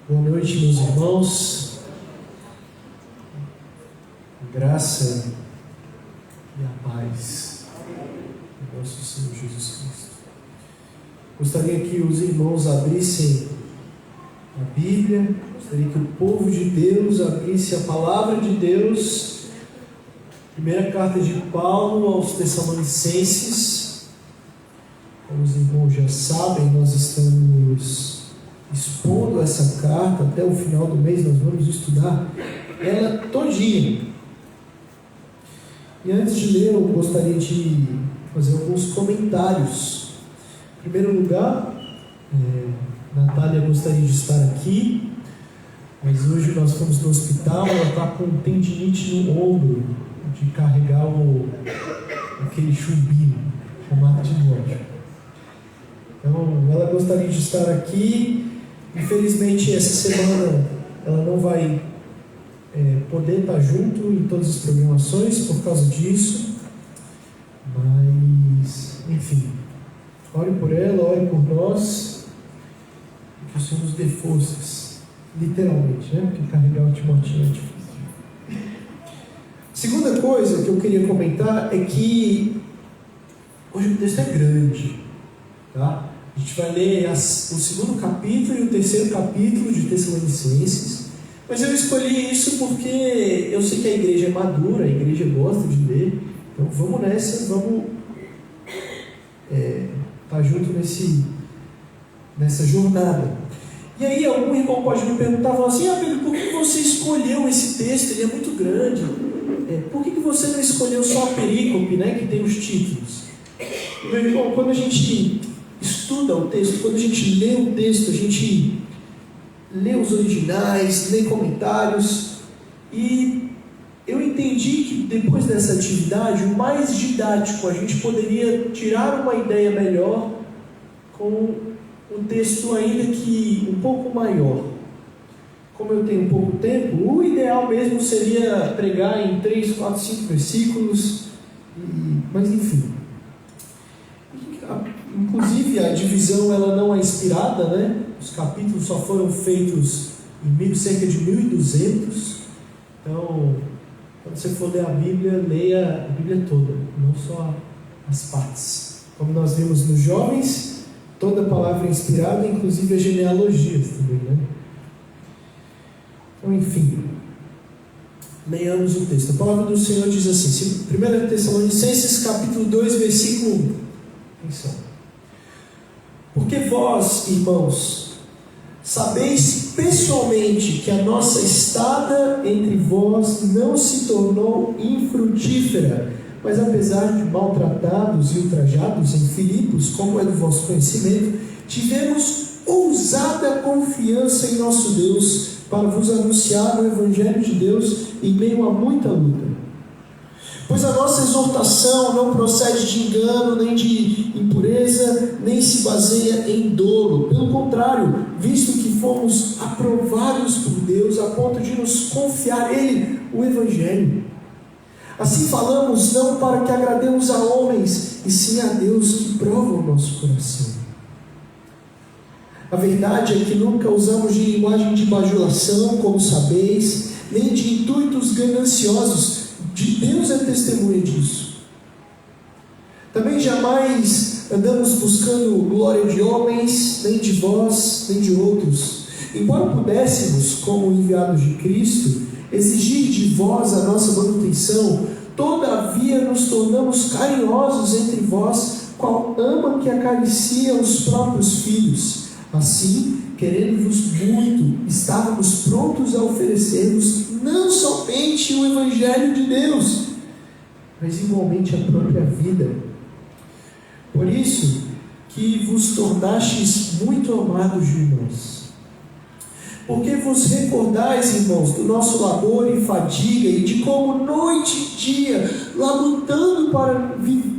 Boa noite, meus irmãos. Graça e a paz do nosso Senhor Jesus Cristo. Gostaria que os irmãos abrissem a Bíblia, gostaria que o povo de Deus abrisse a palavra de Deus. Primeira carta de Paulo aos Tessalonicenses. Como os irmãos já sabem, nós estamos expondo essa carta até o final do mês. Nós vamos estudar ela todinha. E antes de ler, eu gostaria de fazer alguns comentários. Em primeiro lugar, Natália gostaria de estar aqui, mas hoje nós fomos no hospital. Ela está com tendinite no ombro, de carregar aquele chumbinho chamado de Timóteo. Então, ela gostaria de estar aqui. Infelizmente, essa semana ela não vai poder estar junto em todas as programações por causa disso. Mas, enfim, ore por ela, ore por nós, que o Senhor nos dê forças, literalmente, né? Porque carregar o Timotinho é difícil. Segunda coisa que eu queria comentar é que hoje o texto é grande, tá? A gente vai ler o segundo capítulo e o terceiro capítulo de Tessalonicenses, mas eu escolhi isso porque eu sei que a igreja é madura, a igreja gosta de ler, então vamos nessa, vamos estar junto nessa jornada. E aí algum irmão pode me perguntar, falar assim: Pedro, por que você escolheu esse texto? Ele é muito grande. Por que você não escolheu só a perícope, né, que tem os títulos? Meu irmão, quando a gente estuda o texto, quando a gente lê o texto, a gente lê os originais, lê comentários, e eu entendi que depois dessa atividade, o mais didático, a gente poderia tirar uma ideia melhor com um texto ainda que um pouco maior. Como eu tenho pouco tempo, o ideal mesmo seria pregar em 3, 4, 5 versículos, mas enfim. Inclusive a divisão ela não é inspirada, né? Os capítulos só foram feitos em cerca de 1.200. Então, quando você for ler a Bíblia, leia a Bíblia toda, não só as partes. Como nós vimos nos jovens, toda a palavra é inspirada, inclusive as genealogias também, né? Então, enfim, leiamos o texto. A palavra do Senhor diz assim, 1 Tessalonicenses capítulo 2, versículo 1. Atenção. Porque vós, irmãos, sabeis pessoalmente que a nossa estada entre vós não se tornou infrutífera, mas apesar de maltratados e ultrajados em Filipos, como é do vosso conhecimento, tivemos ousada confiança em nosso Deus para vos anunciar o Evangelho de Deus em meio a muita luta. Pois a nossa exortação não procede de engano, nem de impureza, nem se baseia em dolo. Pelo contrário, visto que fomos aprovados por Deus a ponto de nos confiar a Ele o Evangelho. Assim falamos não para que agrademos a homens, e sim a Deus que prova o nosso coração. A verdade é que nunca usamos de linguagem de bajulação, como sabeis, nem de intuitos gananciosos. De Deus é testemunha disso. Também jamais andamos buscando glória de homens, nem de vós, nem de outros. Embora pudéssemos, como enviados de Cristo, exigir de vós a nossa manutenção, todavia nos tornamos carinhosos entre vós, qual ama que acaricia os próprios filhos. Assim, querendo-vos muito, estávamos prontos a oferecer-vos não somente o Evangelho de Deus, mas igualmente a própria vida. Por isso que vos tornastes muito amados de nós. Porque vos recordais, irmãos, do nosso labor e fadiga, e de como noite e dia, labutando para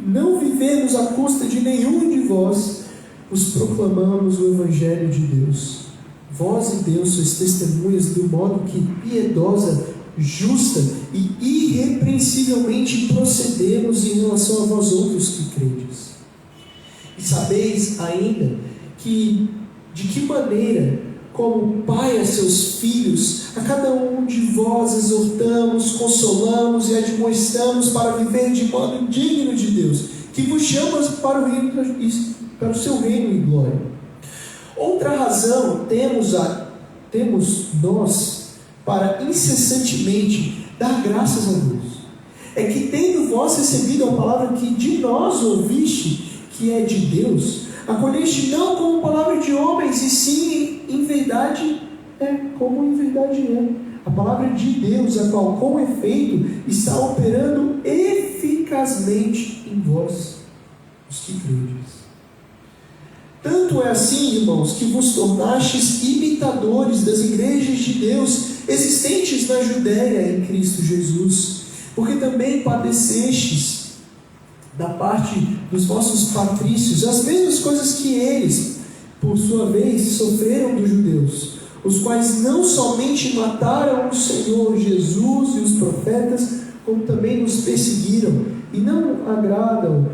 não vivermos à custa de nenhum de vós, vos proclamamos o Evangelho de Deus. Vós e Deus sois testemunhas do modo que piedosa, justa e irrepreensivelmente procedemos em relação a vós outros que credes. E sabeis ainda que de que maneira como pai a seus filhos, a cada um de vós exortamos, consolamos e admoestamos para viver de modo digno de Deus, que vos chama para o seu reino e glória. Outra razão temos nós para incessantemente dar graças a Deus, é que tendo vós recebido a palavra que de nós ouviste, que é de Deus, acolheste não como palavra de homens, e sim em verdade como em verdade é. A palavra de Deus, a qual com efeito está operando eficazmente em vós, os que credes. Tanto é assim, irmãos, que vos tornastes imitadores das igrejas de Deus existentes na Judéia em Cristo Jesus, porque também padecestes da parte dos vossos patrícios as mesmas coisas que eles, por sua vez, sofreram dos judeus, os quais não somente mataram o Senhor Jesus e os profetas, como também nos perseguiram, e não agradam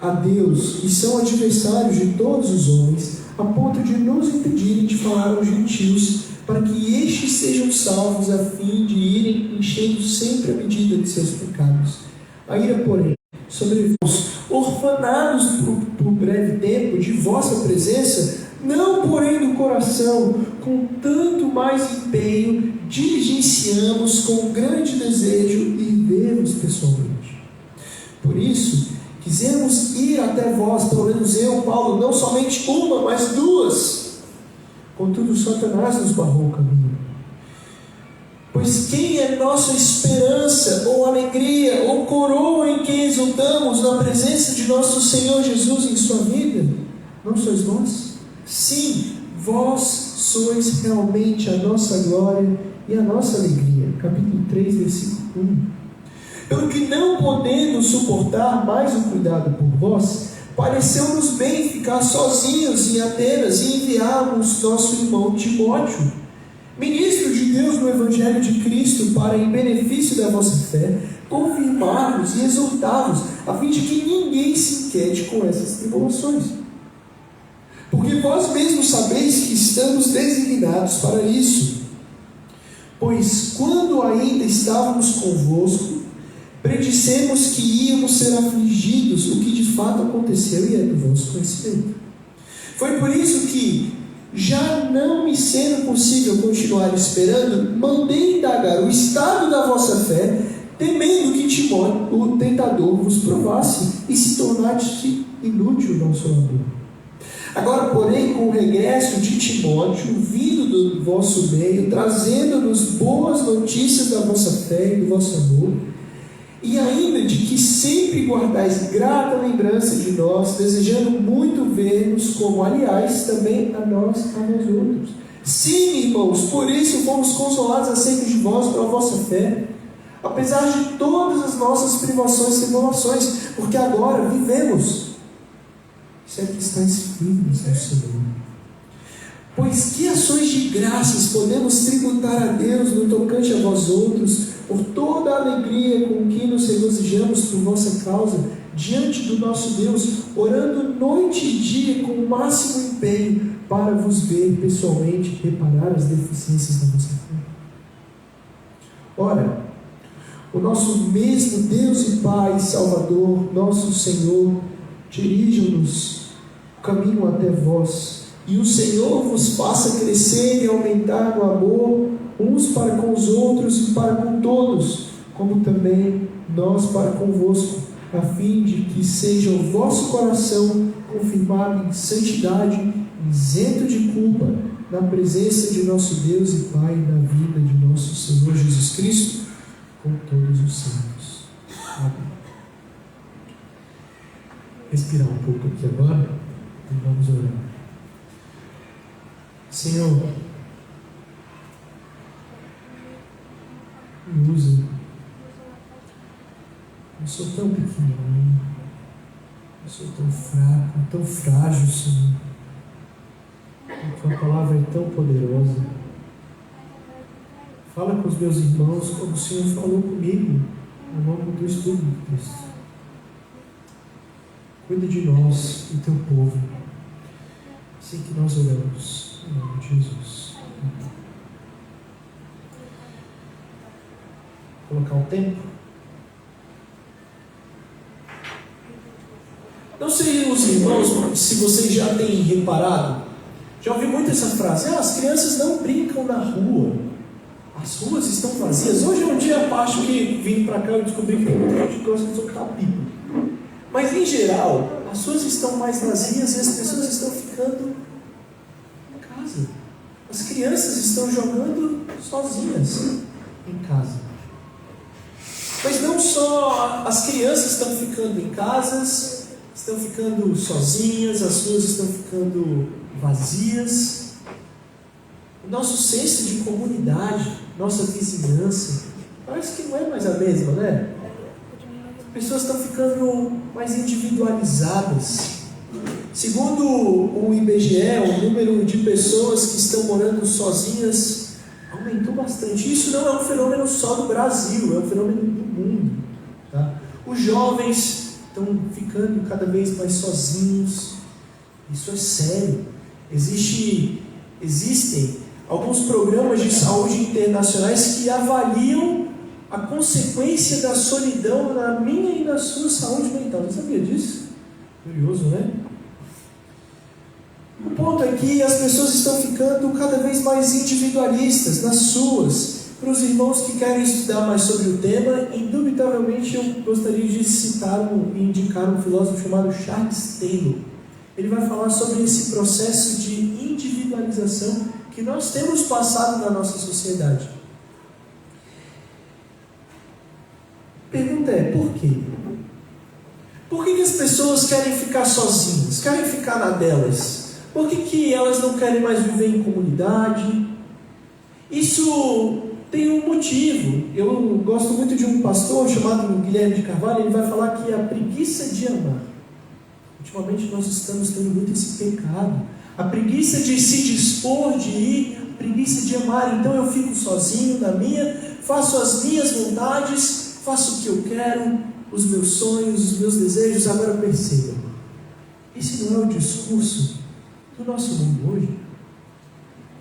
a Deus, e são adversários de todos os homens, a ponto de nos impedirem de falar aos gentios, para que estes sejam salvos, a fim de irem enchendo sempre a medida de seus pecados. A ira, porém, sobre vós, orfanados por breve tempo de vossa presença, não porém do coração, com tanto mais empenho, diligenciamos com grande desejo ir ver-vos pessoalmente. Por isso, quisemos ir até vós, pelo menos eu, Paulo, não somente uma, mas duas. Contudo, Satanás nos barrou o caminho. Pois quem é nossa esperança, ou alegria, ou coroa em quem exultamos na presença de nosso Senhor Jesus em sua vida? Não sois vós? Sim, vós sois realmente a nossa glória e a nossa alegria. Capítulo 3, versículo 1. Pelo que não podendo suportar mais o cuidado por vós, pareceu-nos bem ficar sozinhos em Atenas e enviarmos nosso irmão Timóteo, ministro de Deus no Evangelho de Cristo, para, em benefício da vossa fé, confirmar-vos e exortar-vos, a fim de que ninguém se inquiete com essas tribulações. Porque vós mesmos sabeis que estamos designados para isso. Pois quando ainda estávamos convosco, predissemos que íamos ser afligidos, o que de fato aconteceu e é do vosso conhecimento. Foi por isso que, já não me sendo possível continuar esperando, mandei indagar o estado da vossa fé, temendo que Timóteo, o tentador, vos provasse e se tornasse inútil o nosso labor. Agora, porém, com o regresso de Timóteo, vindo do vosso meio, trazendo-nos boas notícias da vossa fé e do vosso amor, e ainda de que sempre guardais grata lembrança de nós, desejando muito ver-nos, como aliás também a nós outros. Sim, irmãos, por isso fomos consolados acerca de vós pela vossa fé, apesar de todas as nossas privações e tribulações, porque agora vivemos, se é que estáis firmes no Senhor. Pois que ações de graças podemos tributar a Deus no tocante a vós outros, por toda a alegria com que nos regozijamos por vossa causa, diante do nosso Deus, orando noite e dia com o máximo empenho, para vos ver pessoalmente e reparar as deficiências da vossa fé. Ora, o nosso mesmo Deus e Pai, Salvador, nosso Senhor, dirija-nos o caminho até vós, e o Senhor vos faça crescer e aumentar no amor, uns para com os outros e para com todos, como também nós para convosco, a fim de que seja o vosso coração confirmado em santidade, isento de culpa, na presença de nosso Deus e Pai, na vida de nosso Senhor Jesus Cristo, com todos os santos. Amém. Respirar um pouco aqui agora e vamos orar. Senhor, me usa. Eu sou tão pequenininho, eu sou tão fraco, tão frágil, Senhor. A tua palavra é tão poderosa. Fala com os meus irmãos como o Senhor falou comigo no nome do Espírito de Cristo. Cuida de nós e teu povo. Assim que nós oramos, em nome de Jesus. colocar um tempo. Não sei, os irmãos, se vocês já têm reparado, já ouvi muito essa frase: as crianças não brincam na rua, as ruas estão vazias. Hoje é um dia, acho que vim para cá e descobri que tem muita gente que gosta de soltar pipa. Mas em geral, as ruas estão mais vazias e as pessoas estão ficando em casa. As crianças estão jogando sozinhas em casa. Mas não só as crianças estão ficando em casas, estão ficando sozinhas, as ruas estão ficando vazias. O nosso senso de comunidade, nossa vizinhança, parece que não é mais a mesma, né? As pessoas estão ficando mais individualizadas. Segundo o IBGE, o número de pessoas que estão morando sozinhas aumentou bastante. Isso não é um fenômeno só do Brasil, é um fenômeno do mundo. Tá? Os jovens estão ficando cada vez mais sozinhos. Isso é sério. Existem alguns programas de saúde internacionais que avaliam a consequência da solidão na minha e na sua saúde mental. Você sabia disso? Curioso, né? O ponto é que as pessoas estão ficando cada vez mais individualistas nas suas. Para os irmãos que querem estudar mais sobre o tema, indubitavelmente eu gostaria de citar e indicar um filósofo chamado Charles Taylor. Ele vai falar sobre esse processo de individualização que nós temos passado na nossa sociedade. A pergunta é, por quê? Por que as pessoas querem ficar sozinhas? Querem ficar na delas? Por que elas não querem mais viver em comunidade? Isso tem um motivo. Eu gosto muito de um pastor chamado Guilherme de Carvalho. Ele vai falar que a preguiça de amar. Ultimamente nós estamos tendo muito esse pecado. A preguiça de se dispor, de ir, a preguiça de amar. Então eu fico sozinho na minha, faço as minhas vontades, faço o que eu quero, os meus sonhos, os meus desejos. Agora perceba, esse não é o discurso do nosso mundo hoje.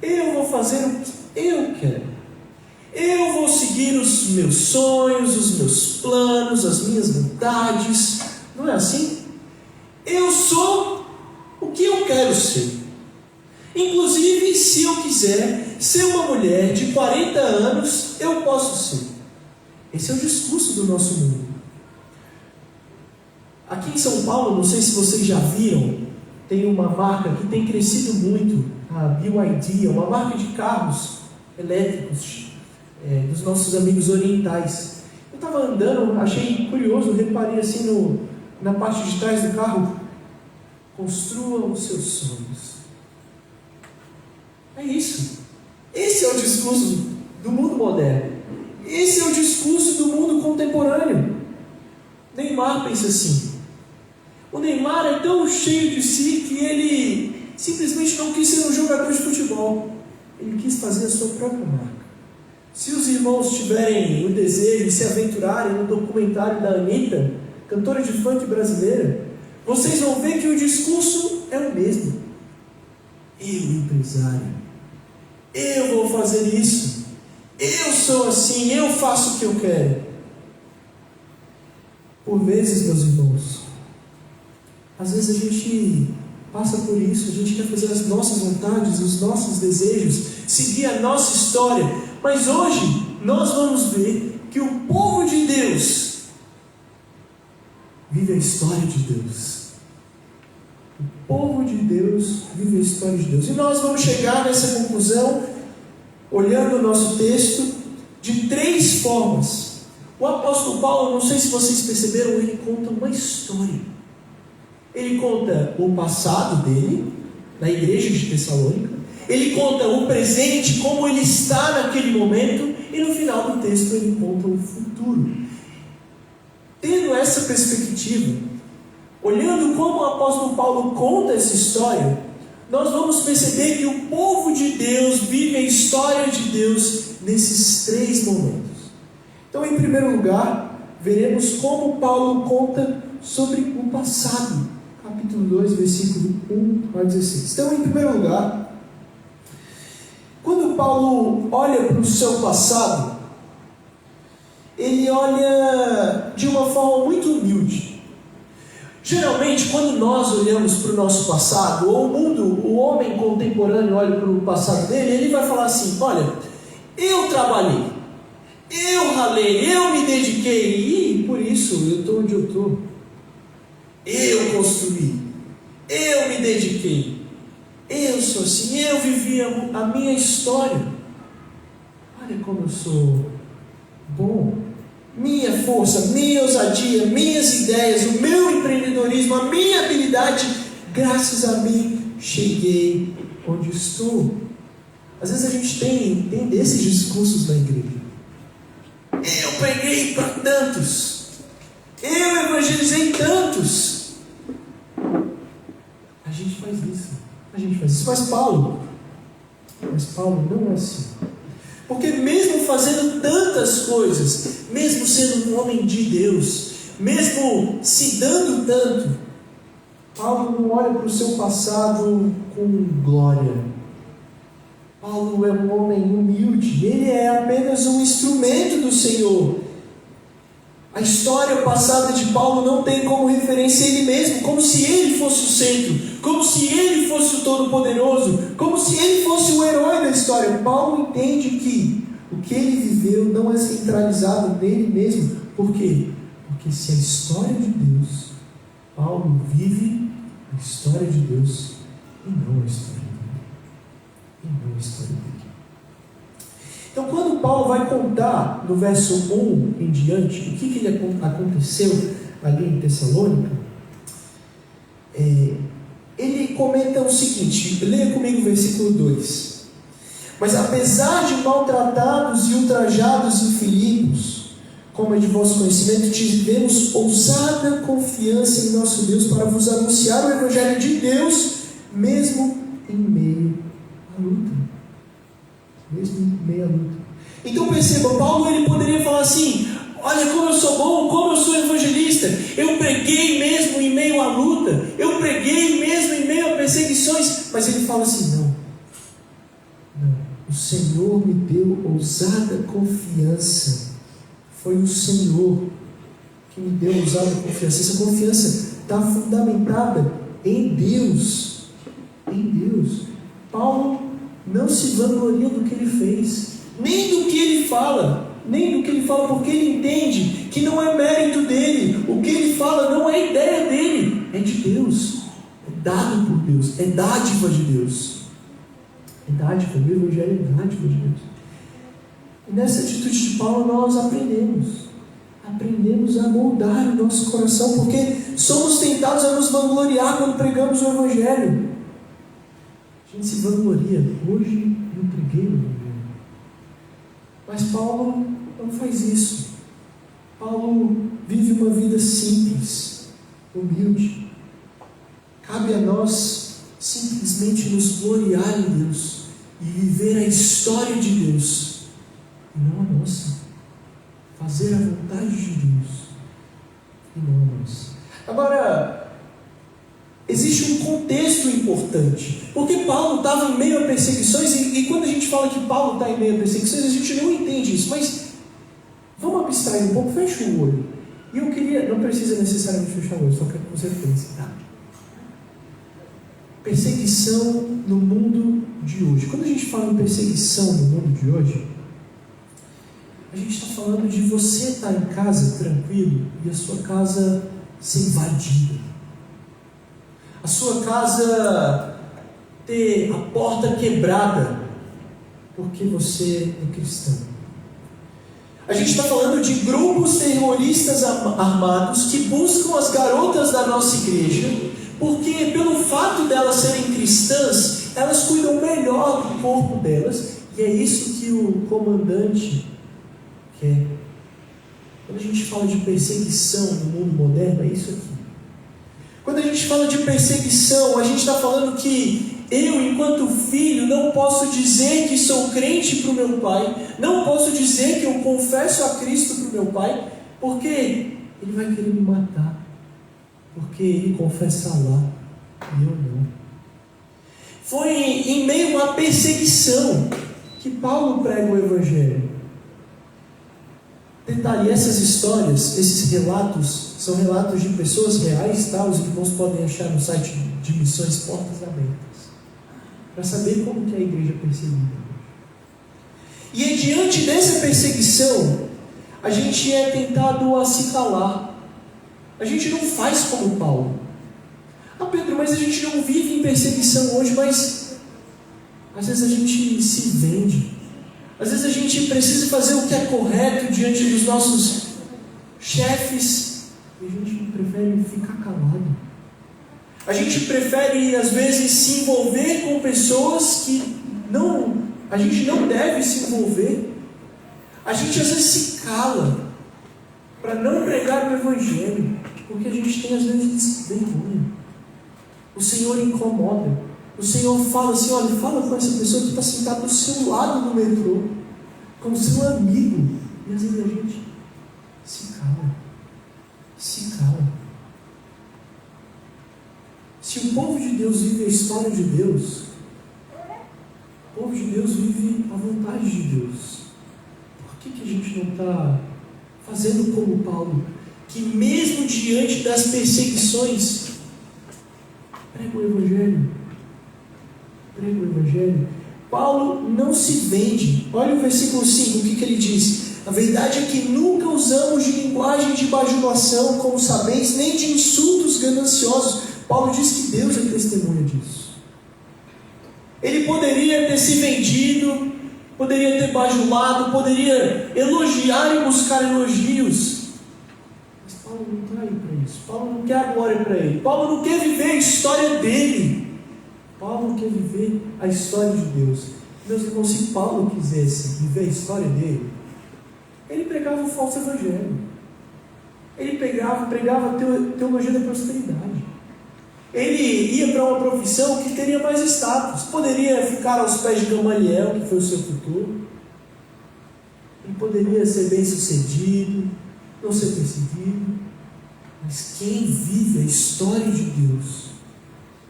Eu vou fazer o que eu quero. Eu vou seguir os meus sonhos, os meus planos, as minhas vontades. Não é assim? Eu sou o que eu quero ser. Inclusive, se eu quiser ser uma mulher de 40 anos, eu posso ser. Esse é o discurso do nosso mundo. Aqui em São Paulo, não sei se vocês já viram, tem uma marca que tem crescido muito, a BYD, é uma marca de carros elétricos, dos nossos amigos orientais. Eu estava andando, achei curioso, reparei assim na parte de trás do carro: construa os seus sonhos. É isso. Esse é o discurso do mundo moderno. Esse é o discurso do mundo contemporâneo. Neymar pensa assim. O Neymar é tão cheio de si que ele simplesmente não quis ser um jogador de futebol. Ele quis fazer a sua própria marca. Se os irmãos tiverem o desejo de se aventurarem no documentário da Anitta, cantora de funk brasileira, vocês vão ver que o discurso é o mesmo. Eu, empresário, eu vou fazer isso. Eu sou assim, eu faço o que eu quero. Por vezes, meus irmãos, às vezes a gente passa por isso, a gente quer fazer as nossas vontades, os nossos desejos, seguir a nossa história. Mas hoje nós vamos ver que o povo de Deus vive a história de Deus. O povo de Deus vive a história de Deus. E nós vamos chegar nessa conclusão, olhando o nosso texto, de 3 formas. O apóstolo Paulo, não sei se vocês perceberam, ele conta uma história. Ele conta o passado dele, na igreja de Tessalônica. Ele conta o presente, como ele está naquele momento. E no final do texto ele conta o futuro. Tendo essa perspectiva, olhando como o apóstolo Paulo conta essa história, nós vamos perceber que o povo de Deus vive a história de Deus nesses 3 momentos. Então, em primeiro lugar, veremos como Paulo conta sobre o passado. Capítulo 2, versículo 1 a 16. Então, em primeiro lugar, quando Paulo olha para o seu passado, ele olha de uma forma muito humilde. Geralmente, quando nós olhamos para o nosso passado, ou o homem contemporâneo olha para o passado dele, ele vai falar assim: olha, eu trabalhei, eu ralei, eu me dediquei, e por isso eu estou onde eu estou. Eu construí, eu me dediquei, eu sou assim, eu vivi a minha história. Olha como eu sou bom. Minha força, minha ousadia, minhas ideias, o meu empreendedorismo, a minha habilidade, graças a mim, cheguei onde estou. Às vezes a gente tem desses discursos na igreja. Eu preguei para tantos, eu evangelizei tantos. A gente faz isso. Mas Paulo não é assim. Porque mesmo fazendo tantas coisas, mesmo sendo um homem de Deus, mesmo se dando tanto, Paulo não olha para o seu passado com glória. Paulo é um homem humilde, ele é apenas um instrumento do Senhor. A história passada de Paulo não tem como referência ele mesmo, como se ele fosse o centro, como se ele fosse o Todo-Poderoso, como se ele fosse o herói da história. Paulo entende que o que ele viveu não é centralizado nele mesmo. Por quê? Porque se a história de Deus, Paulo vive a história de Deus e não a história dele. Então, quando Paulo vai contar no verso 1 em diante o que aconteceu ali em Tessalônica, ele comenta o seguinte, leia comigo o versículo 2: mas apesar de maltratados e ultrajados em Filipos, como é de vosso conhecimento, tivemos ousada confiança em nosso Deus para vos anunciar o Evangelho de Deus, mesmo em meio à luta. Então perceba, Paulo ele poderia falar assim: olha como eu sou bom, como eu sou evangelista, eu preguei mesmo em meio à luta, eu preguei mesmo em meio a perseguições. Mas ele fala assim: não, o Senhor me deu ousada confiança. Foi o Senhor que me deu ousada confiança. Essa confiança está fundamentada em Deus. Paulo não se vangloria do que ele fez, nem do que ele fala, porque ele entende que não é mérito dele. O que ele fala não é ideia dele, é de Deus, é dado por Deus, é dádiva de Deus. O Evangelho é dádiva de Deus. E nessa atitude de Paulo nós aprendemos a moldar o nosso coração, porque somos tentados a nos vangloriar quando pregamos o Evangelho. A gente se vangloria: hoje eu preguei o Evangelho. Mas Paulo não faz isso. Paulo vive uma vida simples, humilde. Cabe a nós simplesmente nos gloriar em Deus e viver a história de Deus, e não a nossa. Fazer a vontade de Deus e não a nossa. Agora, existe um contexto importante, porque Paulo estava em meio a perseguições, e quando a gente fala que Paulo está em meio a perseguições, a gente não entende isso, mas vamos abstrair um pouco, fecha o olho. E eu queria, não precisa necessariamente fechar o olho, só quero que você pense, tá? Perseguição no mundo de hoje. Quando a gente fala em perseguição no mundo de hoje, a gente está falando de você estar em casa tranquilo e a sua casa ser invadida. A sua casa ter a porta quebrada porque você é cristão. A gente está falando de grupos terroristas armados que buscam as garotas da nossa igreja, porque pelo fato delas serem cristãs, elas cuidam melhor do corpo delas, e é isso que o comandante quer. Quando a gente fala de perseguição no mundo moderno, é isso aqui. Quando a gente fala de perseguição, a gente está falando que eu, enquanto filho, não posso dizer que sou crente para o meu pai, não posso dizer que eu confesso a Cristo para o meu pai, porque ele vai querer me matar, porque ele confessa lá e eu não. Foi em meio a uma perseguição que Paulo prega o Evangelho. Detalhe, essas histórias, esses relatos, são relatos de pessoas reais, tá? Os irmãos podem achar no site de Missões Portas Abertas, para saber como que é a igreja perseguida. E é diante dessa perseguição, a gente é tentado a se calar. A gente não faz como Paulo. Ah, Pedro, mas a gente não vive em perseguição hoje, mas às vezes a gente se vende. Às vezes a gente precisa fazer o que é correto diante dos nossos chefes e a gente prefere ficar calado. A gente prefere, às vezes, se envolver com pessoas que a gente não deve se envolver. A gente, às vezes, se cala para não pregar o Evangelho, porque a gente tem, às vezes, vergonha. O Senhor incomoda. O Senhor fala assim: olha, fala com essa pessoa que está sentada do seu lado no metrô, como seu amigo. E às vezes a gente se cala. Se cala. Se o povo de Deus vive a história de Deus, o povo de Deus vive a vontade de Deus. Por que a gente não está fazendo como Paulo, que mesmo diante das perseguições, prega o Evangelho? Prega o Evangelho. Paulo não se vende. Olha o versículo 5, o que ele diz: a verdade é que nunca usamos de linguagem de bajulação, como sabeis, nem de insultos gananciosos. Paulo diz que Deus é testemunha disso. Ele poderia ter se vendido, poderia ter bajulado, poderia elogiar e buscar elogios. Mas Paulo não está aí para isso. Paulo não quer a glória para ele. Paulo não quer viver a história dele. Paulo quer viver a história de Deus. Meus irmãos, se Paulo quisesse viver a história dele, ele pregava o falso evangelho. Ele pregava teologia da prosperidade. Ele ia para uma profissão que teria mais status. Poderia ficar aos pés de Gamaliel, que foi o seu futuro. Ele poderia ser bem sucedido, não ser perseguido. Mas quem vive a história de Deus,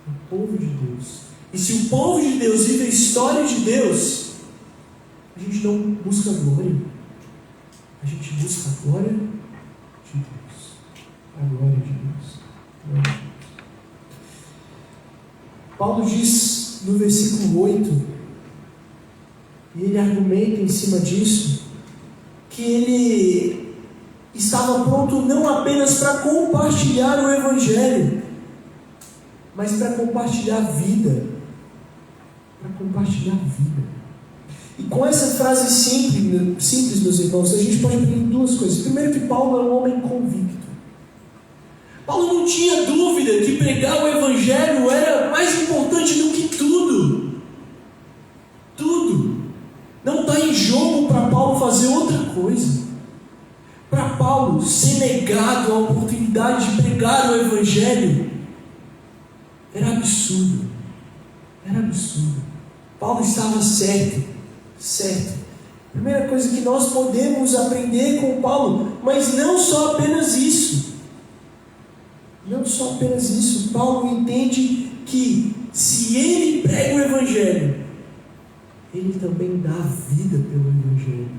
o povo de Deus. E se o povo de Deus vive a história de Deus, a gente não busca glória. A gente busca a glória de Deus. A glória de Deus. A glória de Deus. Paulo diz no versículo 8, e ele argumenta em cima disso, que ele estava pronto não apenas para compartilhar o Evangelho, mas para compartilhar a vida. Para compartilhar a vida. E com essa frase simples, meus irmãos, a gente pode aprender duas coisas. Primeiro, que Paulo era um homem convicto. Paulo não tinha dúvida que pregar o Evangelho era mais importante do que tudo. Tudo. Não está em jogo para Paulo fazer outra coisa. Para Paulo ser negado a oportunidade de pregar o Evangelho era absurdo. Era absurdo. Paulo estava certo. Primeira coisa que nós podemos aprender com Paulo, mas não só apenas isso. Não só apenas isso. Paulo entende que se ele prega o Evangelho, ele também dá a vida pelo Evangelho.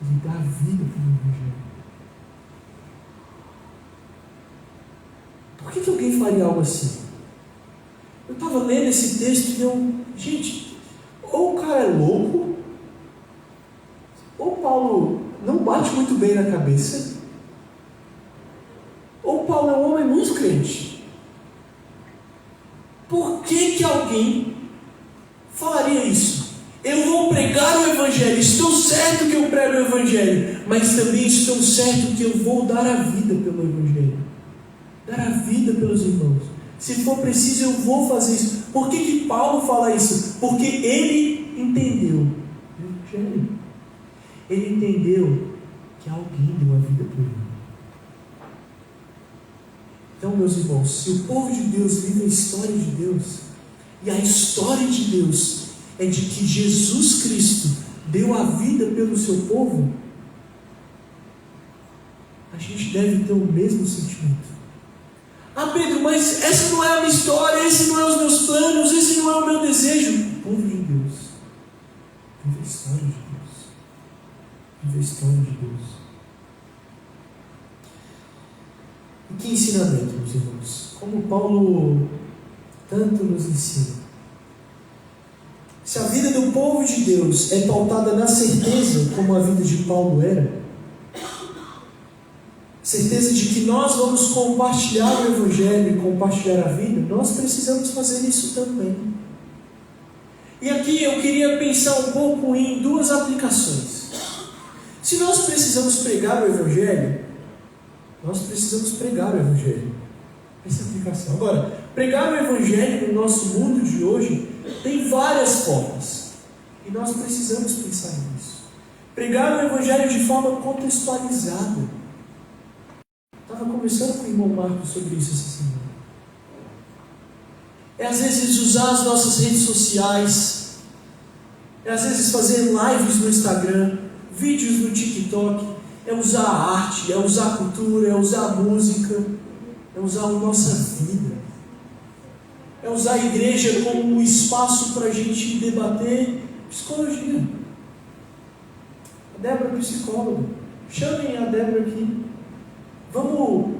Ele dá a vida pelo Evangelho. Por que alguém faria algo assim? Eu estava lendo esse texto e gente, ou o cara é louco, ou Paulo não bate muito bem na cabeça, ou Paulo é um homem muito crente. Por que alguém falaria isso? Eu vou pregar o Evangelho, estou certo que eu prego o Evangelho, mas também estou certo que eu vou dar a vida pelo Evangelho, dar a vida pelos irmãos. Se for preciso, eu vou fazer isso. Por que Paulo fala isso? Porque ele entendeu o Evangelho. Ele entendeu que alguém deu a vida por ele. Então, meus irmãos, se o povo de Deus vive a história de Deus, e a história de Deus é de que Jesus Cristo deu a vida pelo seu povo, a gente deve ter o mesmo sentimento. Ah, Pedro, mas essa não é a minha história, esse não é os meus planos, esse não é o meu desejo. O povo de Deus vive a história de Deus. viver a história de Deus. E que ensinamento, meus irmãos? Como Paulo tanto nos ensina. Se a vida do povo de Deus é pautada na certeza, como a vida de Paulo era, certeza de que nós vamos compartilhar o Evangelho e compartilhar a vida, nós precisamos fazer isso também. E aqui eu queria pensar um pouco em duas aplicações. Se nós precisamos pregar o Evangelho, nós precisamos pregar o Evangelho. Essa é a aplicação. Agora, pregar o Evangelho no nosso mundo de hoje tem várias formas. E nós precisamos pensar nisso. Pregar o Evangelho de forma contextualizada. Estava conversando com o irmão Marcos sobre isso essa semana. É às vezes usar as nossas redes sociais. É às vezes fazer lives no Instagram, vídeos no TikTok. É usar a arte, é usar a cultura, é usar a música, é usar a nossa vida. É usar a igreja como um espaço para a gente debater psicologia. A Débora é psicóloga. Chamem a Débora aqui. Vamos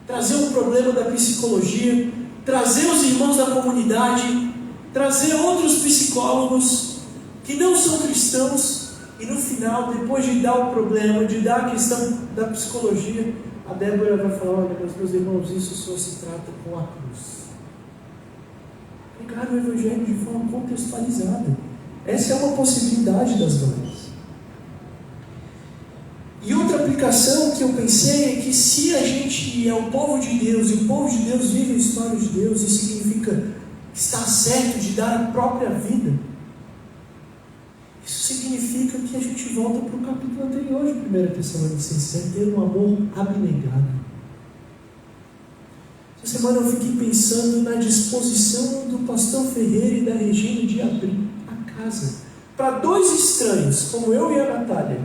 trazer um problema da psicologia, trazer os irmãos da comunidade, trazer outros psicólogos que não são cristãos, e no final, depois de dar o problema, de dar a questão da psicologia, a Débora vai falar: olha, meus irmãos, isso só se trata com a cruz. Pregar o Evangelho de forma contextualizada. Essa é uma possibilidade das várias. E outra aplicação que eu pensei é que se a gente é o povo de Deus, e o povo de Deus vive a história de Deus, isso significa estar certo de dar a própria vida. Isso significa que a gente volta para o capítulo anterior de 1 Tessalonicenses, é ter um amor abnegado. Essa semana eu fiquei pensando na disposição do pastor Ferreira e da Regina de abrir a casa para dois estranhos, como eu e a Natália,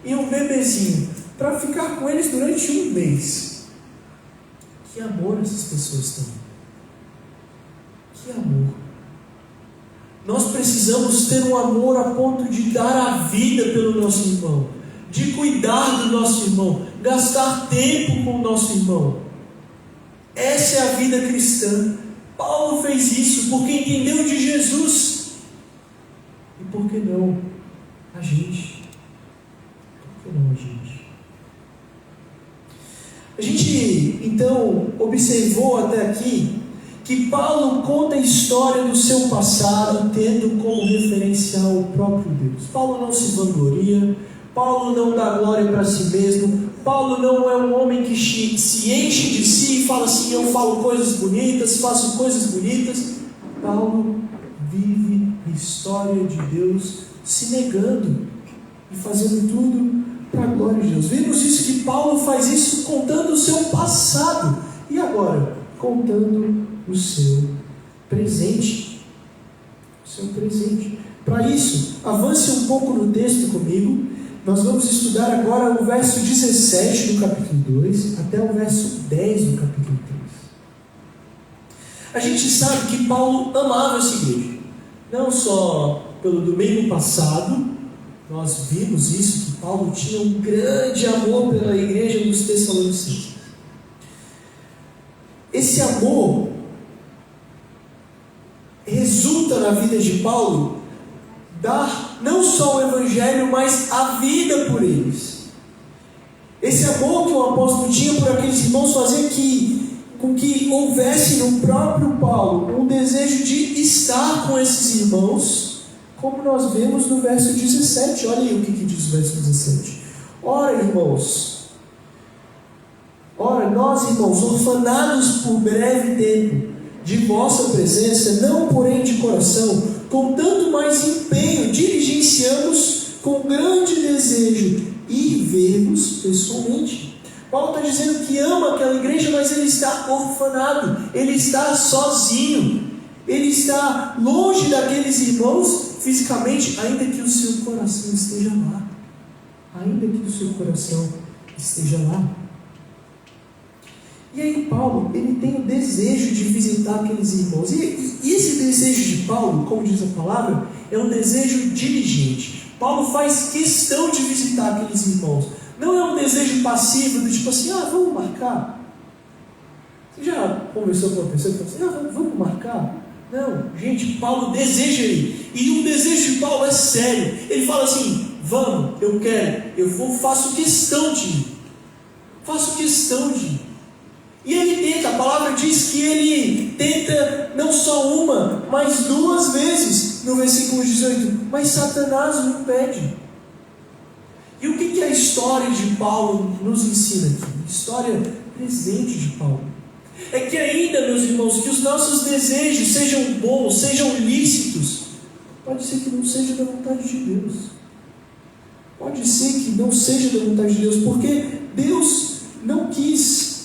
e um bebezinho, para ficar com eles durante um mês. Que amor essas pessoas têm. Que amor. Nós precisamos ter um amor a ponto de dar a vida pelo nosso irmão, de cuidar do nosso irmão, gastar tempo com o nosso irmão. Essa é a vida cristã. Paulo fez isso porque entendeu de Jesus. E por que não a gente? Por que não a gente? A gente, então, observou até aqui que Paulo conta a história do seu passado, tendo como referencial o próprio Deus. Paulo não se vangloria, Paulo não dá glória para si mesmo, Paulo não é um homem que se enche de si e fala assim: eu falo coisas bonitas, faço coisas bonitas. Paulo vive a história de Deus se negando e fazendo tudo para a glória de Deus. Vimos isso, que Paulo faz isso contando o seu passado e agora contando o seu presente. O seu presente. Para isso, avance um pouco no texto comigo. Nós vamos estudar agora o verso 17 do capítulo 2 até o verso 10 do capítulo 3. A gente sabe que Paulo amava essa igreja. Não só pelo domingo passado, nós vimos isso, que Paulo tinha um grande amor pela igreja dos Tessalonicenses. Esse amor resulta na vida de Paulo dar não só o Evangelho, mas a vida por eles. Esse amor que o apóstolo tinha por aqueles irmãos fazia com que houvesse no próprio Paulo um desejo de estar com esses irmãos, como nós vemos no verso 17. Olha aí o que diz o verso 17. Ora, irmãos, nós, irmãos, orfanados por breve tempo de vossa presença, não porém de coração, com tanto mais empenho, diligenciamos com grande desejo ir ver-vos pessoalmente. Paulo está dizendo que ama aquela igreja, mas ele está orfanado, ele está sozinho, ele está longe daqueles irmãos fisicamente, ainda que o seu coração esteja lá. Ainda que o seu coração esteja lá. E aí Paulo, ele tem o desejo de visitar aqueles irmãos. E esse desejo de Paulo, como diz a palavra, é um desejo diligente. Paulo faz questão de visitar aqueles irmãos. Não é um desejo passivo do tipo assim, vamos marcar. Você já conversou com uma pessoa e falou assim, vamos marcar? Não, gente, Paulo deseja ir. E o desejo de Paulo é sério. Ele fala assim, vamos, eu quero, faço questão de ir. Faço questão de ir. E ele tenta, a palavra diz que ele tenta não só uma, mas 2 vezes, no versículo 18, mas Satanás o impede. E o que a história de Paulo nos ensina aqui? A história presente de Paulo. É que ainda, meus irmãos, que os nossos desejos sejam bons, sejam lícitos, pode ser que não seja da vontade de Deus. Pode ser que não seja da vontade de Deus, porque Deus não quis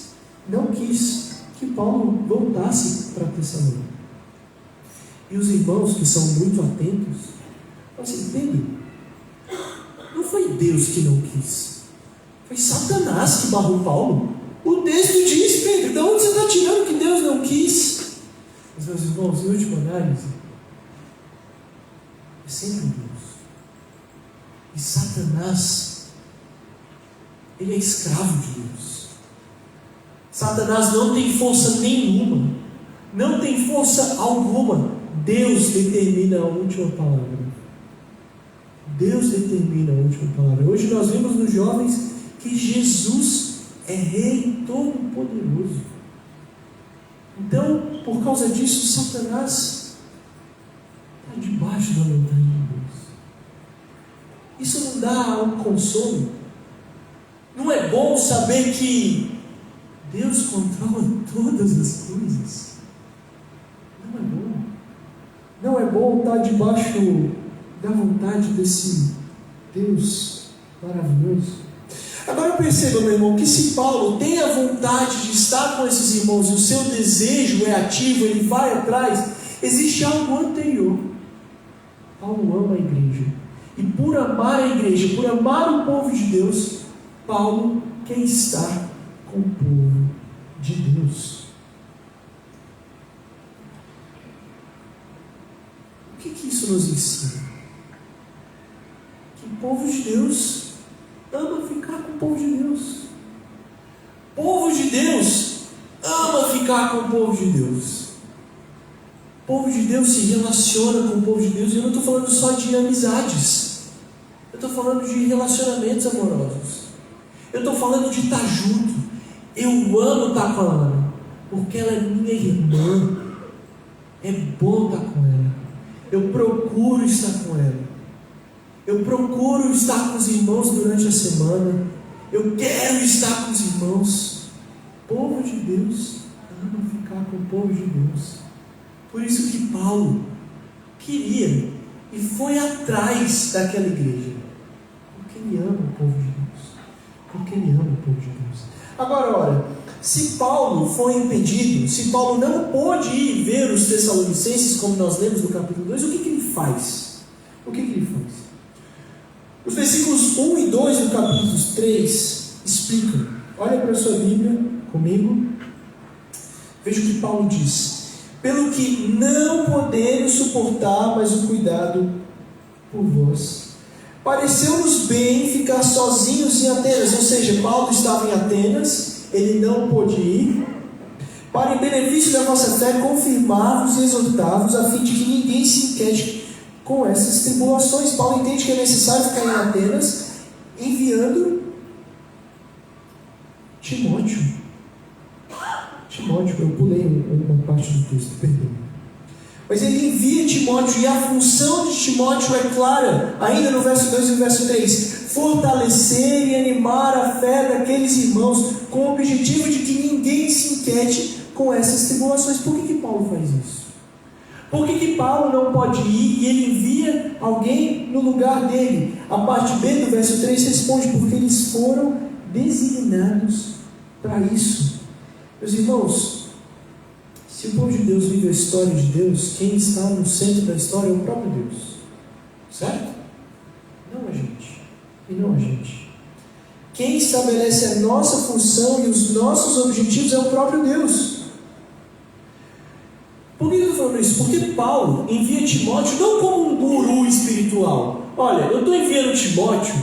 que Paulo voltasse para Tessalônica. E os irmãos que são muito atentos, falam assim, Pedro, não foi Deus que não quis, foi Satanás que barrou Paulo. O texto diz, Pedro, de onde você está tirando que Deus não quis? Mas, meus irmãos, em última análise, é sempre Deus. E Satanás, ele é escravo de Deus. Satanás não tem força nenhuma, não tem força alguma. Deus determina a última palavra. Deus determina a última palavra. Hoje nós vemos nos jovens que Jesus é Rei Todo-Poderoso. Então, por causa disso, Satanás está debaixo da vontade de Deus. Isso não dá um consolo? Não é bom saber que Deus controla todas as coisas? Não é bom. Não é bom estar debaixo da vontade desse Deus maravilhoso. Agora perceba, meu irmão, que se Paulo tem a vontade de estar com esses irmãos e o seu desejo é ativo, ele vai atrás, existe algo anterior. Paulo ama a igreja. E por amar a igreja, por amar o povo de Deus, Paulo quer estar com o povo de Deus. O que isso nos ensina? Que o povo de Deus ama ficar com o povo de Deus. O povo de Deus ama ficar com o povo de Deus. O povo de Deus se relaciona com o povo de Deus. E eu não estou falando só de amizades. Eu estou falando de relacionamentos amorosos. Eu estou falando de estar junto. Eu amo estar com a Ana, porque ela é minha irmã. É bom estar com ela. Eu procuro estar com ela. Eu procuro estar com os irmãos durante a semana. Eu quero estar com os irmãos. O povo de Deus ama ficar com o povo de Deus. Por isso que Paulo queria e foi atrás daquela igreja. Porque ele ama o povo de Deus. Porque ele ama o povo de Deus. Agora, olha, se Paulo foi impedido, se Paulo não pôde ir ver os Tessalonicenses, como nós lemos no capítulo 2, o que ele faz? O que ele faz? Os versículos 1 e 2 do capítulo 3 explicam. Olha para a sua Bíblia comigo. Veja o que Paulo diz. Pelo que não podemos suportar mais o cuidado por vós, pareceu-nos bem ficar sozinhos em Atenas. Ou seja, Paulo estava em Atenas, ele não pôde ir. Para em benefício da vossa fé, confirmar-vos e exortar-vos, a fim de que ninguém se inquiete com essas tribulações. Paulo entende que é necessário ficar em Atenas, enviando Timóteo, eu pulei uma parte do texto, perdão. Mas ele envia Timóteo, e a função de Timóteo é clara, ainda no verso 2 e no verso 3: fortalecer e animar a fé daqueles irmãos, com o objetivo de que ninguém se inquiete com essas tribulações. Por que Paulo faz isso? Por que Paulo não pode ir e ele envia alguém no lugar dele? A parte B do verso 3 responde: porque eles foram designados para isso. Meus irmãos, se o povo de Deus vive a história de Deus, quem está no centro da história é o próprio Deus. Certo? Não a gente. E não a gente. Quem estabelece a nossa função e os nossos objetivos é o próprio Deus. Por que eu estou falando isso? Porque Paulo envia Timóteo não como um guru espiritual, olha, eu estou enviando Timóteo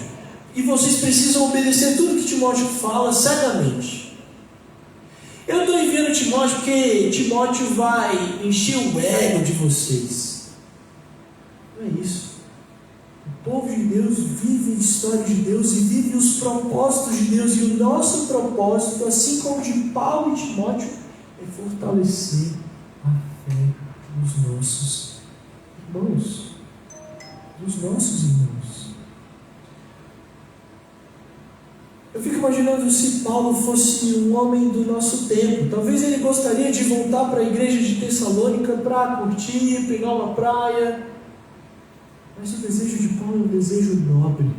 e vocês precisam obedecer tudo que Timóteo fala cegamente. Eu estou enviando Timóteo porque Timóteo vai encher o ego de vocês. Não é isso. O povo de Deus vive a história de Deus e vive os propósitos de Deus. E o nosso propósito, assim como o de Paulo e Timóteo, é fortalecer a fé dos nossos irmãos. Dos nossos irmãos. Eu fico imaginando se Paulo fosse um homem do nosso tempo. Talvez ele gostaria de voltar para a igreja de Tessalônica para curtir, pegar uma praia. Mas o desejo de Paulo é um desejo nobre.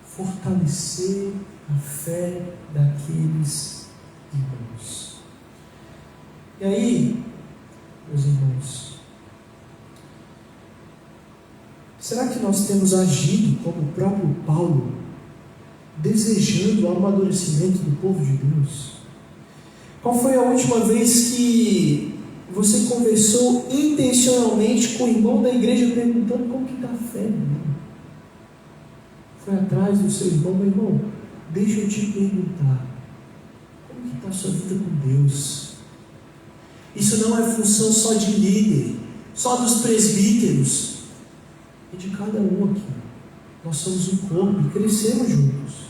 Fortalecer a fé daqueles irmãos. E aí, meus irmãos, será que nós temos agido como o próprio Paulo, desejando o amadurecimento do povo de Deus? Qual foi a última vez que você conversou intencionalmente com o irmão da igreja perguntando como que está a fé, irmão? Foi atrás do seu irmão, meu irmão, deixa eu te perguntar, como que está a sua vida com Deus? Isso não é função só de líder, só dos presbíteros, é de cada um aqui. Nós somos um corpo e crescemos juntos.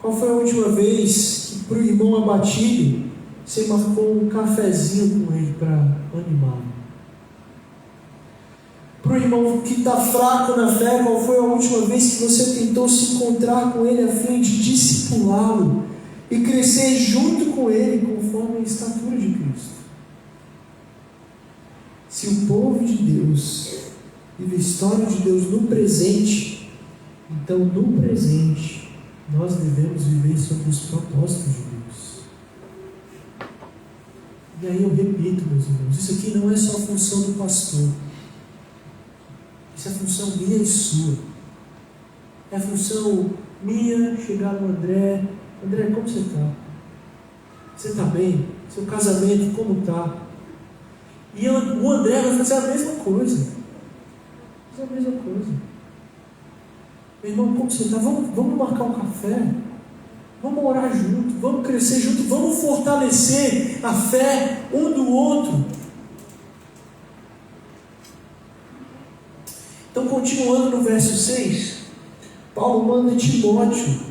Qual foi a última vez que para o irmão abatido você marcou um cafezinho com ele para animá-lo? Para o irmão que está fraco na fé, qual foi a última vez que você tentou se encontrar com ele a fim de discipulá-lo e crescer junto com ele conforme a estatura de Cristo? Se o povo de Deus vive a história de Deus no presente, então no presente nós devemos viver sobre os propósitos de Deus. E aí eu repito, meus irmãos, isso aqui não é só função do pastor. Isso é função minha e sua. É função minha chegar no André. André, como você está? Você está bem? Seu casamento, como está? E o André vai fazer a mesma coisa. Fazer a mesma coisa. Meu irmão, como você está? Vamos marcar um café? Vamos orar junto, vamos crescer junto, vamos fortalecer a fé um do outro. Então, continuando no verso 6, Paulo manda Timóteo.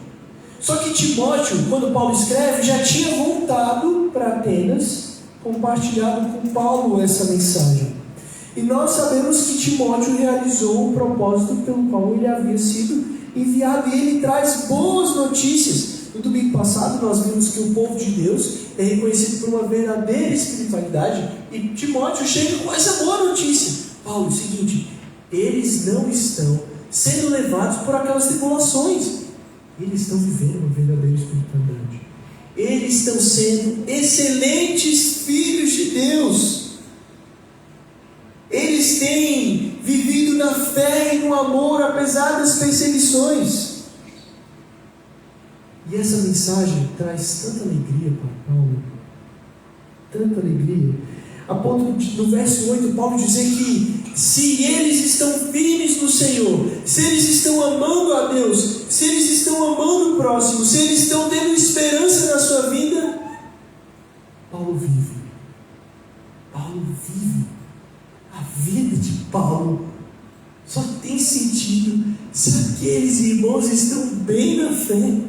Só que Timóteo, quando Paulo escreve, já tinha voltado para Atenas, compartilhado com Paulo essa mensagem. E nós sabemos que Timóteo realizou o propósito pelo qual ele havia sido enviado, e ele traz boas notícias. No domingo passado nós vimos que o povo de Deus é reconhecido por uma verdadeira espiritualidade, e Timóteo chega com essa boa notícia. Paulo, é o seguinte, eles não estão sendo levados por aquelas tribulações, eles estão vivendo uma verdadeira espiritualidade, eles estão sendo excelentes filhos de Deus, eles têm vivido na fé e no amor apesar das perseguições. E essa mensagem traz tanta alegria para Paulo, tanta alegria, a ponto de, no verso 8, Paulo dizer que se eles estão firmes no Senhor, se eles estão amando a Deus, se eles estão amando o próximo, se eles estão tendo esperança na sua vida, Paulo vive. Paulo vive. A vida de Paulo só tem sentido se aqueles irmãos estão bem na fé.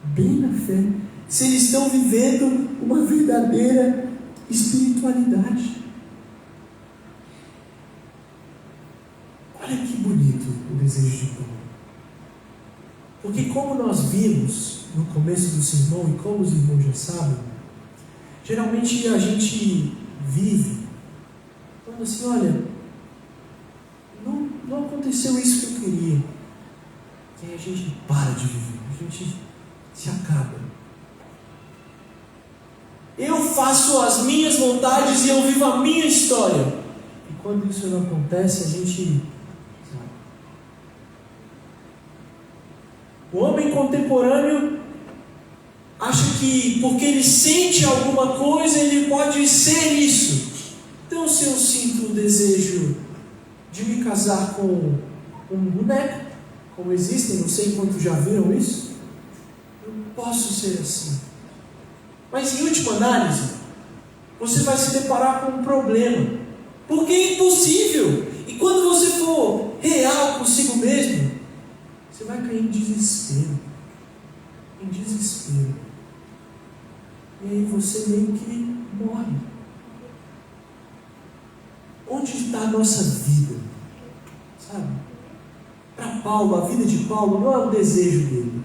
Bem na fé. Se eles estão vivendo uma verdadeira espiritualidade. Olha que bonito o desejo de Paulo. Porque como nós vimos no começo do sermão, e como os irmãos já sabem, geralmente a gente vive falando assim, olha, não aconteceu isso que eu queria. E aí a gente para de viver, a gente se acaba. Eu faço as minhas vontades e eu vivo a minha história. E quando isso não acontece, a gente... O homem contemporâneo acha que porque ele sente alguma coisa, ele pode ser isso. Então, se eu sinto um desejo de me casar com um boneco, como existem, não sei quantos já viram isso. Eu posso ser assim. Mas em última análise, você vai se deparar com um problema, porque é impossível. E quando você for real consigo mesmo, você vai cair em desespero. Em desespero. E aí você meio que morre. Onde está a nossa vida? Sabe? Para Paulo, a vida de Paulo não é um desejo dele.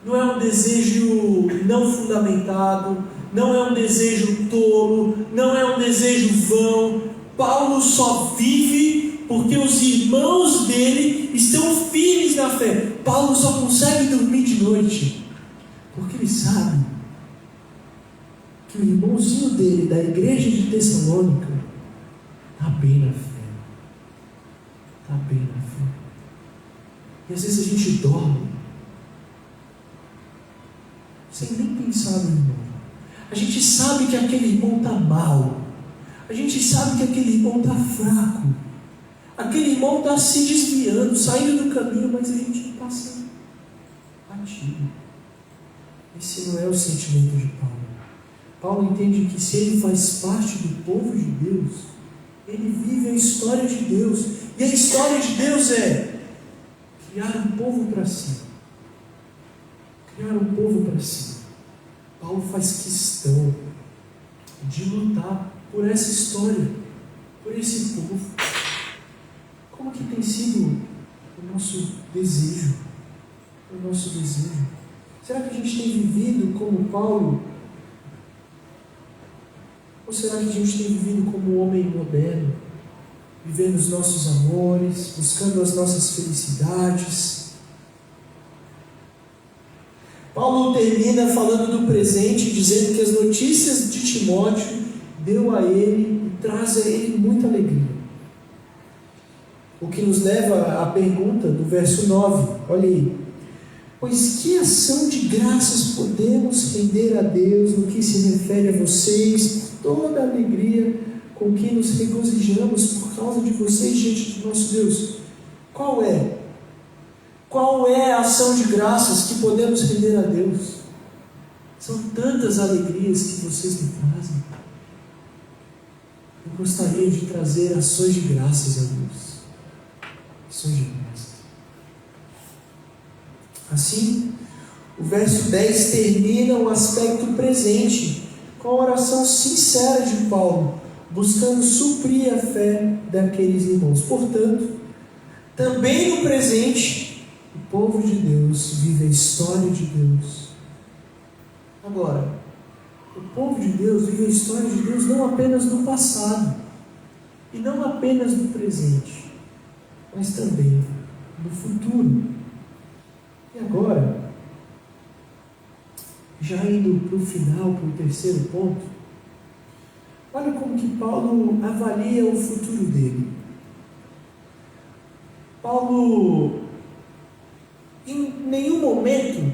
Não é um desejo não fundamentado, não é um desejo tolo, não é um desejo vão. Paulo só vive porque os irmãos dele estão firmes na fé. Paulo só consegue dormir de noite porque ele sabe que o irmãozinho dele, da igreja de Tessalônica, está bem na fé. Está bem na fé. E às vezes a gente dorme sem nem pensar no irmão. A gente sabe que aquele irmão está mal. A gente sabe que aquele irmão está fraco. Aquele irmão está se desviando, saindo do caminho, mas a gente passa batido. Esse não é o sentimento de Paulo. Paulo entende que se ele faz parte do povo de Deus, ele vive a história de Deus. E a história de Deus é criar um povo para si. Criar um povo para si. Paulo faz questão de lutar por essa história, por esse povo. Como que tem sido o nosso desejo? O nosso desejo? Será que a gente tem vivido como Paulo? Ou será que a gente tem vivido como um homem moderno? Vivendo os nossos amores, buscando as nossas felicidades? Paulo termina falando do presente, dizendo que as notícias de Timóteo deu a ele e traz a ele muita alegria. O que nos leva à pergunta do verso 9, olha aí. Pois que ação de graças podemos render a Deus no que se refere a vocês, toda a alegria com que nos regozijamos por causa de vocês diante de nosso Deus? Qual é? Qual é a ação de graças que podemos render a Deus? São tantas alegrias que vocês me trazem. Eu gostaria de trazer ações de graças a Deus. Ações de graças. Assim, o verso 10 termina o aspecto presente com a oração sincera de Paulo, buscando suprir a fé daqueles irmãos. Portanto, também no presente, o povo de Deus vive a história de Deus. Agora, o povo de Deus vive a história de Deus não apenas no passado, e não apenas no presente, mas também no futuro. E agora, já indo para o final, para o terceiro ponto, olha como que Paulo avalia o futuro dele. Paulo, em nenhum momento,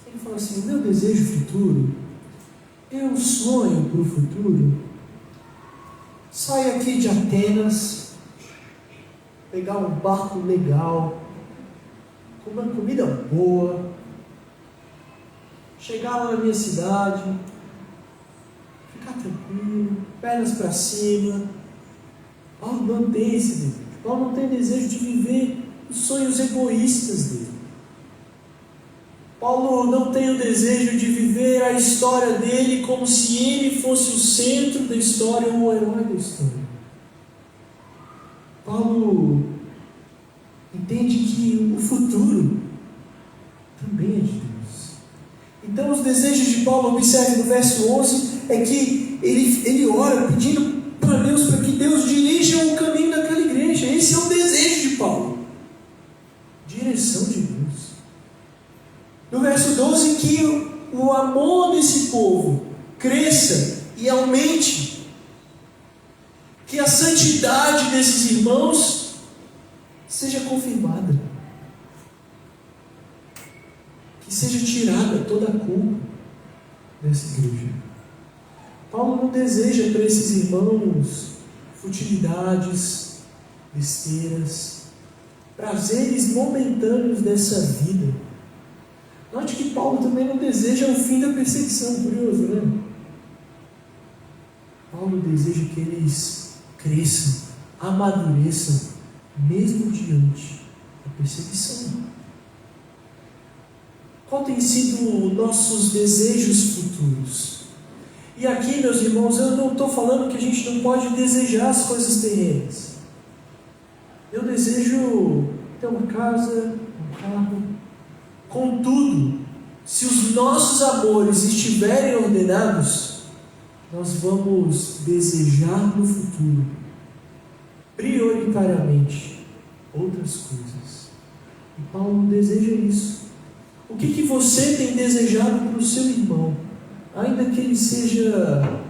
ele fala assim: o meu desejo futuro, eu sonho para o futuro, sair aqui de Atenas, pegar um barco legal, com uma comida boa, chegar lá na minha cidade, ficar tranquilo, pernas para cima. Paulo não tem esse desejo. Paulo não tem desejo de viver os sonhos egoístas dele. Paulo não tem o desejo de viver a história dele como se ele fosse o centro da história ou o herói da história. Paulo entende que o futuro também é de Deus. Então os desejos de Paulo, observe no verso 11, é que ele ora pedindo para Deus, para que Deus dirija o caminho daquela igreja. Esse é o desejo de Paulo. Direção de Deus. No verso 12, que o amor desse povo cresça e aumente, que a santidade desses irmãos seja confirmada, que seja tirada toda a culpa dessa igreja. Paulo não deseja para esses irmãos futilidades, besteiras, prazeres momentâneos dessa vida. Note que Paulo também não deseja o fim da perseguição, curioso, né? Paulo deseja que eles cresçam, amadureçam, mesmo diante da perseguição. Qual tem sido nossos desejos futuros? E aqui, meus irmãos, eu não estou falando que a gente não pode desejar as coisas terrenas. Eu desejo ter uma casa, um carro. Contudo, se os nossos amores estiverem ordenados, nós vamos desejar no futuro, prioritariamente, outras coisas. E Paulo deseja isso. O que você tem desejado para o seu irmão? Ainda que ele seja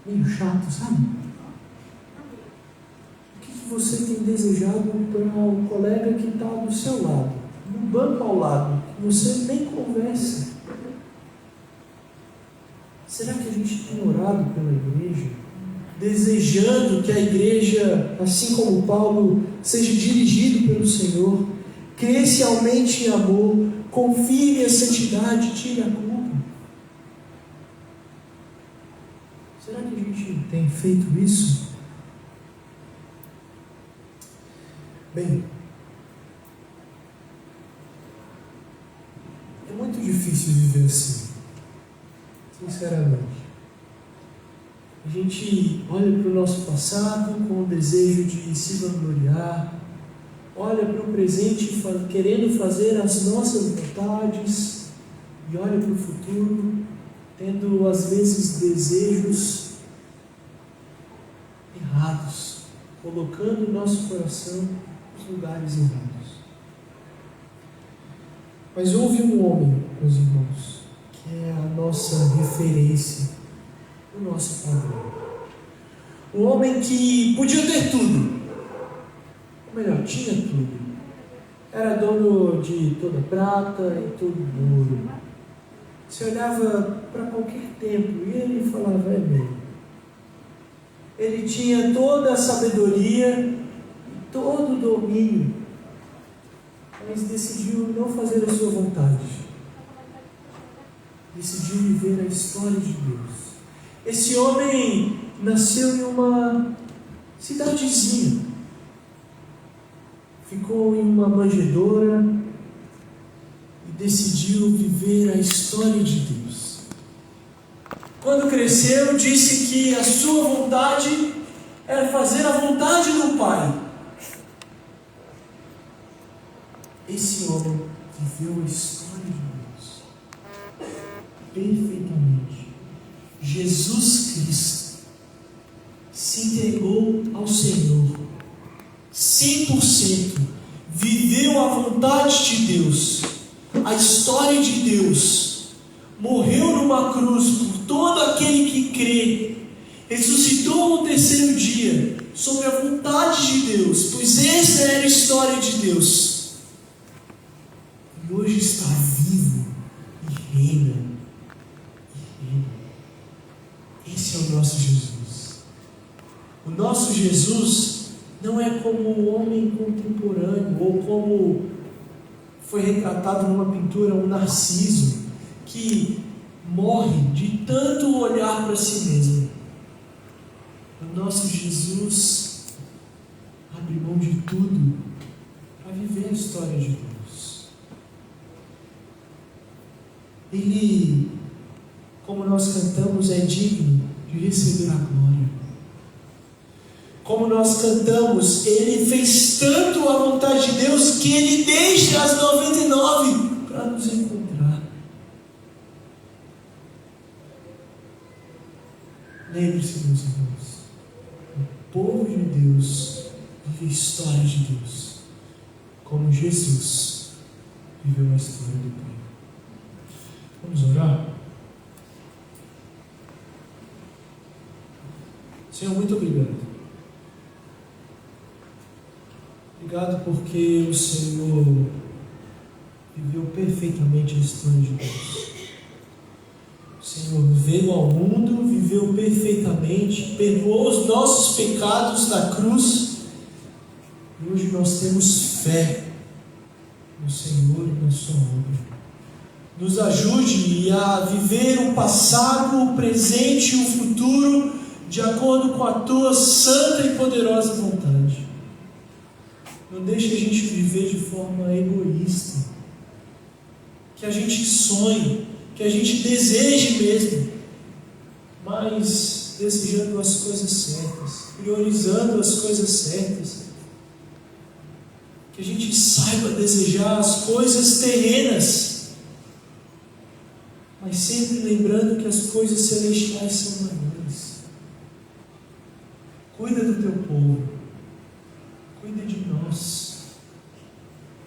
meio chato, sabe? O que você tem desejado para o colega que está do seu lado, no banco ao lado, que você nem conversa? Será que a gente tem orado pela igreja, desejando que a igreja, assim como Paulo, seja dirigido pelo Senhor, cresça e aumente em amor, confie a santidade, tire a culpa? Será que a gente tem feito isso? Bem, é muito difícil viver assim, sinceramente. A gente olha para o nosso passado com o desejo de se vangloriar, olha para o presente querendo fazer as nossas vontades e olha para o futuro tendo às vezes desejos errados, colocando o nosso coração nos lugares errados. Mas houve um homem, meus irmãos, que é a nossa referência, o nosso padrão. Um homem que podia ter tudo, ou melhor, tinha tudo. Era dono de toda prata e todo ouro. Você olhava para qualquer templo e ele falava, é meu. Ele tinha toda a sabedoria e todo o domínio, mas decidiu não fazer a sua vontade. Decidiu viver a história de Deus. Esse homem nasceu em uma cidadezinha. Ficou em uma manjedoura e decidiu viver a história de Deus. Quando cresceu, disse que a sua vontade era fazer a vontade do Pai. Esse homem viveu a história de Deus perfeitamente. Jesus Cristo se entregou ao Senhor 100%, viveu a vontade de Deus, a história de Deus, morreu numa cruz por todo aquele que crê, ressuscitou no terceiro dia, sobre a vontade de Deus, pois essa era a história de Deus, e hoje está vivo e reina. Esse é o nosso Jesus. O nosso Jesus não é como o homem contemporâneo, ou como foi retratado numa pintura, um Narciso, que morre de tanto olhar para si mesmo. O nosso Jesus abre mão de tudo para viver a história de Deus. Ele, como nós cantamos, é digno de receber a glória. Como nós cantamos, ele fez tanto a vontade de Deus que ele deixa as 99 para nos encontrar. Lembre-se, meus irmãos, o povo de Deus vive a história de Deus, como Jesus viveu a história do Pai. Vamos orar? Senhor, muito obrigado. Obrigado porque o Senhor viveu perfeitamente a história de Deus. O Senhor veio ao mundo, viveu perfeitamente, perdoou os nossos pecados na cruz E hoje nós temos fé no Senhor e na sua obra. Nos ajude a viver o passado, o presente e o futuro de acordo com a tua santa e poderosa vontade. Não deixe a gente viver de forma egoísta. Que a gente sonhe, que a gente deseje mesmo, mas desejando as coisas certas, priorizando as coisas certas. Que a gente saiba desejar as coisas terrenas, mas sempre lembrando que as coisas celestiais são maiores. Cuida do teu povo, cuida de nós,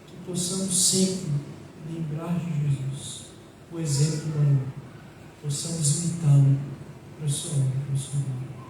que possamos sempre lembrar de Jesus, o exemplo maior, possamos imitá-lo para a sua obra, para a sua glória.